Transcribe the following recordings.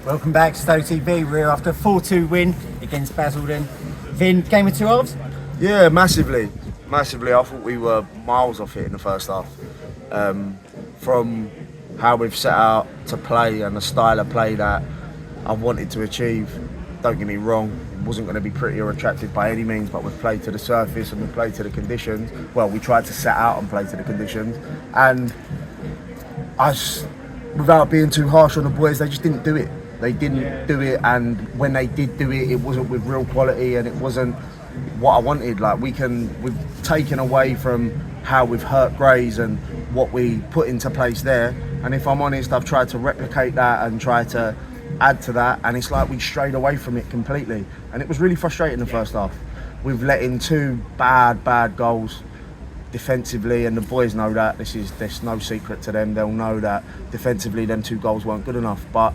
Welcome back to StowTV. We're after a 4-2 win against Basildon. Vin, game of two halves? Yeah, massively. I thought we were miles off it in the first half. From how we've set out to play and the style of play that I wanted to achieve. Don't get me wrong, it wasn't going to be pretty or attractive by any means, but we've played to the surface and we played to the conditions. Well, we tried to set out and play to the conditions, and without being too harsh on the boys, they just didn't do it. They didn't do it, and when they did do it, it wasn't with real quality and it wasn't what I wanted. Like we've taken away from how we've hurt Grays and what we put into place there. And if I'm honest, I've tried to replicate that and try to add to that, and it's like we strayed away from it completely. And it was really frustrating the first half. We've let in two bad goals defensively, and the boys know that. There's no secret to them. They'll know that defensively them two goals weren't good enough. But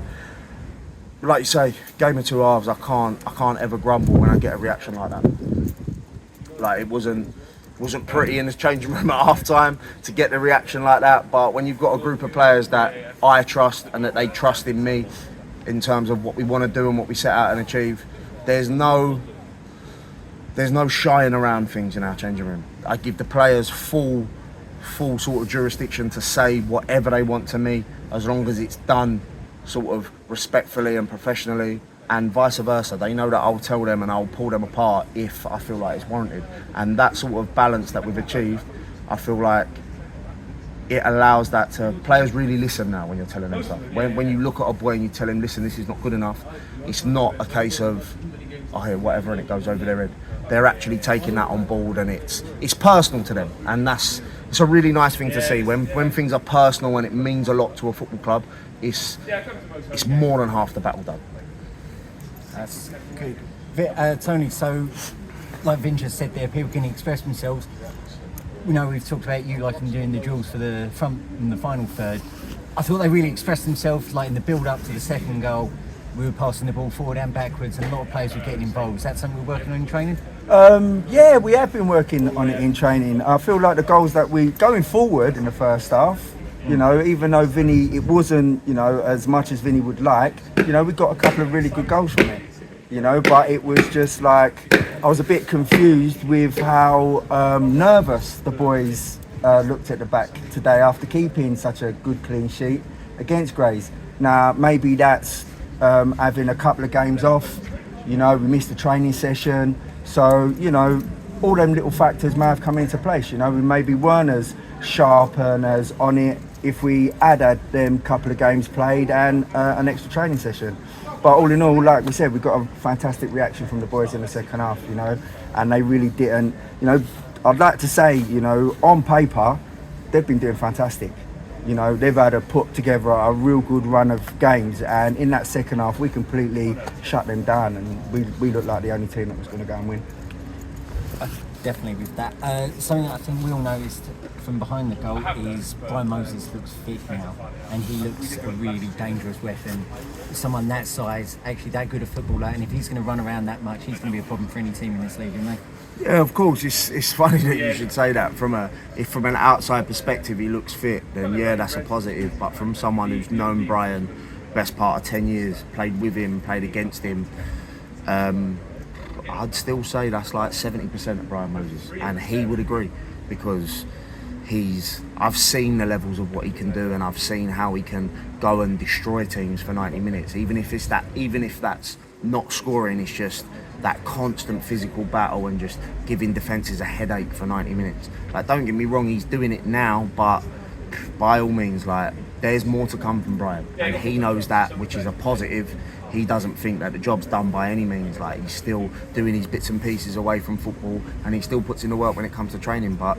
like you say, game of two halves, I can't ever grumble when I get a reaction like that. Like it wasn't pretty in the changing room at half time to get the reaction like that, but when you've got a group of players that I trust and that they trust in me in terms of what we want to do and what we set out and achieve, there's no shying around things in our changing room. I give the players full sort of jurisdiction to say whatever they want to me, as long as it's done sort of respectfully and professionally, and vice versa. They know that I'll tell them and I'll pull them apart if I feel like it's warranted. And that sort of balance that we've achieved, I feel like it allows that to players really listen now when you're telling them stuff. When you look at a boy and you tell him, listen, this is not good enough, it's not a case of, oh yeah, whatever, and it goes over their head. They're actually taking that on board, and it's personal to them, and it's a really nice thing to see. When things are personal and it means a lot to a football club, it's more than half the battle done. That's good. Tony, so like Vin just said there, people can express themselves. You know, we've talked about you liking doing the drills for the front and the final third. I thought they really expressed themselves, like in the build-up to the second goal. We were passing the ball forward and backwards, and a lot of players were getting involved. Is that something we're working on in training? Yeah, we have been working on it in training. I feel like the goals that we going forward in the first half, you know, even though Vinny, it wasn't, you know, as much as Vinny would like, you know, we got a couple of really good goals from it, you know, but it was just like, I was a bit confused with how nervous the boys looked at the back today after keeping such a good clean sheet against Grays. Now, maybe that's having a couple of games off, you know, we missed the training session, so, you know, all them little factors may have come into place, you know, we maybe weren't as sharp and as on it if we had them couple of games played and an extra training session. But all in all, like we said, we got a fantastic reaction from the boys in the second half, you know, and they really didn't, you know, I'd like to say, you know, on paper, they've been doing fantastic. You know, they've had to put together a real good run of games, and in that second half, we completely shut them down, and we looked like the only team that was going to go and win. Definitely with that. Something that I think we all noticed from behind the goal is Brian Moses looks fit now, and he looks a really dangerous weapon. Someone that size, actually that good a footballer, and if he's going to run around that much, he's going to be a problem for any team in this league, isn't he? Yeah, of course. It's funny that you should say that. If from an outside perspective he looks fit, then yeah, that's a positive. But from someone who's known Brian best part of 10 years, played with him, played against him, I'd still say that's like 70% of Brian Moses, and he would agree, because I've seen the levels of what he can do, and I've seen how he can go and destroy teams for 90 minutes. Even if that's not scoring, it's just that constant physical battle and just giving defences a headache for 90 minutes. Like, don't get me wrong, he's doing it now, but by all means, like, there's more to come from Brian, and he knows that, which is a positive. He doesn't think that the job's done by any means. Like, he's still doing his bits and pieces away from football, and he still puts in the work when it comes to training. But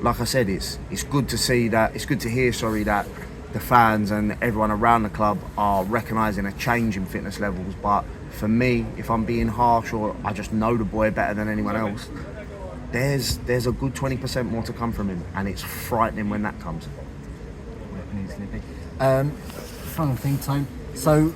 like I said, it's good to see that, it's good to hear, that the fans and everyone around the club are recognising a change in fitness levels. But for me, if I'm being harsh, or I just know the boy better than anyone else, there's a good 20% more to come from him, and it's frightening when that comes. Final thing, Tom. So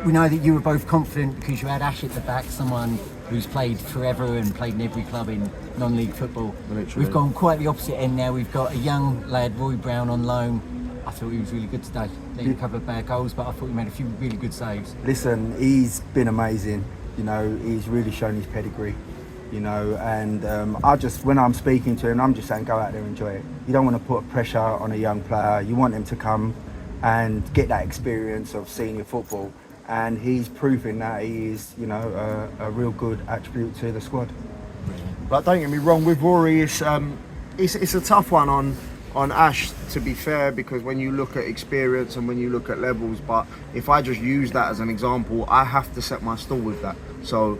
we know that you were both confident because you had Ash at the back, someone who's played forever and played in every club in non-league football. Literally. We've gone quite the opposite end now. We've got a young lad, Roy Brown, on loan, I thought he was really good today. He had a couple of bad goals, but I thought he made a few really good saves. Listen, he's been amazing. You know, he's really shown his pedigree. You know, and when I'm speaking to him, I'm just saying, go out there and enjoy it. You don't want to put pressure on a young player. You want him to come and get that experience of senior football. And he's proving that he is, you know, a real good attribute to the squad. But don't get me wrong, with Rory, it's a tough one on Ash, to be fair, because when you look at experience and when you look at levels, but if I just use that as an example, I have to set my stall with that. So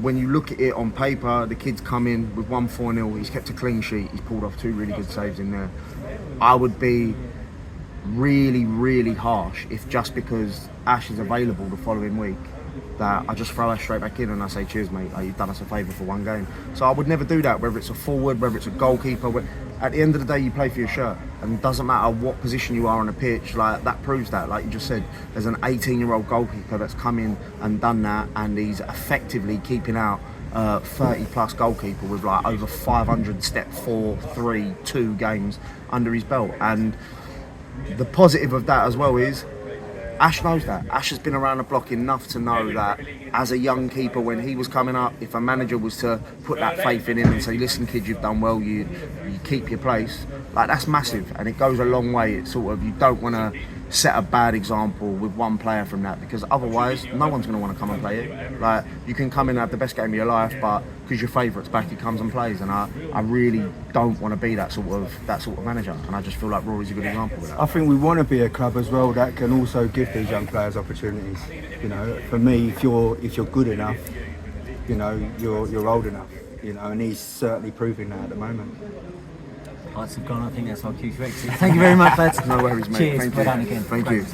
when you look at it on paper, the kid's come in with 1-4-0, he's kept a clean sheet, he's pulled off 2 really good saves in there. I would be really, really harsh if just because Ash is available the following week that I just throw Ash straight back in and I say, cheers mate, you've done us a favour for 1 game. So I would never do that, whether it's a forward, whether it's a goalkeeper. At the end of the day, you play for your shirt, and it doesn't matter what position you are on a pitch. Like, that proves that. Like you just said, there's an 18-year-old goalkeeper that's come in and done that, and he's effectively keeping out 30-plus goalkeeper with like over 500 step 4, 3, 2 games under his belt. And the positive of that as well is Ash knows that. Ash has been around the block enough to know that as a young keeper, when he was coming up, if a manager was to put that faith in him and say, listen kid, you've done well, you keep your place, like, that's massive, and it goes a long way. It's sort of, you don't want to set a bad example with one player from that, because otherwise no one's going to want to come and play it. Like, you can come in and have the best game of your life, but because your favourite's back, he comes and plays, and I really don't want to be that sort of manager, and I just feel like Rory's a good example of that. I think we want to be a club as well that can also give these young players opportunities. You know, for me, if you're good enough, you know, you're old enough. You know, and he's certainly proving that at the moment. Lights have gone. I think that's our cue to exit. Thank you very much, lads. No worries, mate. Cheers. Thank Well you. done again. Thank you.